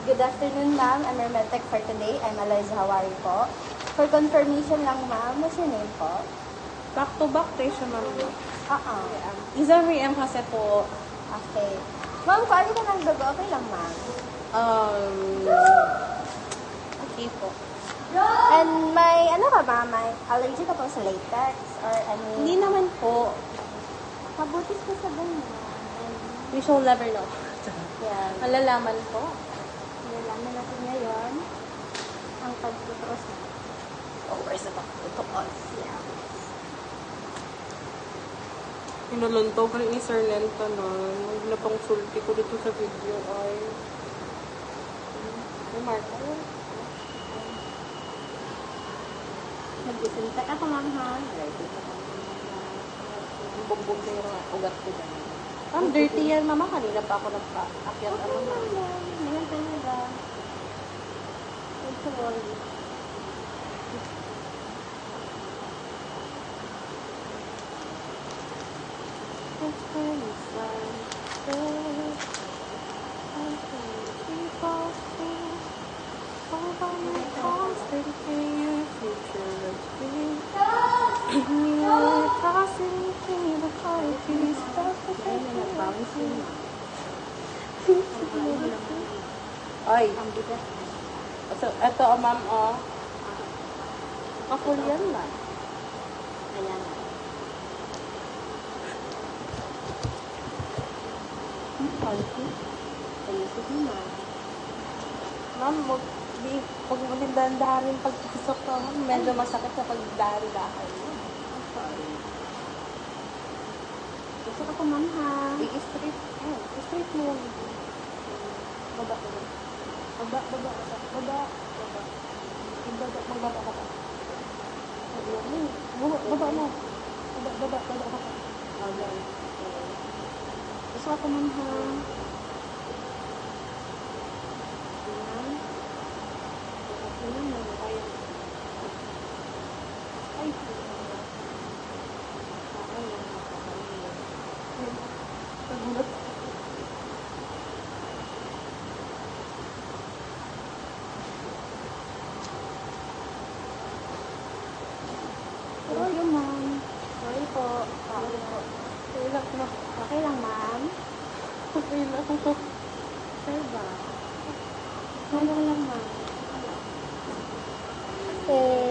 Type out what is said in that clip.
Good afternoon, ma'am. I'm your medtech for today. I'm Eliza Hawari po. For confirmation lang, ma'am, what's your name po? Back-to-back tayo siya, ma'am. Isa Isang kasi po, Okay. Ma'am, kung ano ka ng dugo, okay lang, ma'am. okay po. And may, ano ka ba? May allergy ka po sa latex? Or any... Hindi naman po. Mabutis ko sa ganyan. We shall never know. Yan. Malalaman po. Nalaman natin ngayon ang pagtutuos na. Over sa pagtutuos. Yeah. Pinuluntaw ko rin ni Sir Lento nun. Huwag na pang sulti ko dito sa video ay... May marka yun. Mag-disinfect ako, ma'am, ha? Ang bumbog na yung ugat ko dyan. Ma'am, dirty yan, mama. Kanina pa ako nagpa-akyat. Okay, ma'am. Ngayon talaga. Don't you worry. Ay. So, eto, ma'am, kapul yan na. Ayan. Ayusip mo, ma'am. Ma'am, huwag mo din dahan-dahanin pagpasok ko. Medyo masakit sa pagdahan-dahan. Gusto ka po, ma'am, ha? I-straight. I-straight mo yung baba. Baba. Magbaba ka pa. Baba mo. Baba ka pa. Okay. Gusto ka po, ma'am, ha? Thank you, ma'am. Sorry po. Sorry po. Okay lang, ma'am. Sure ba? Okay lang, ma'am. Okay.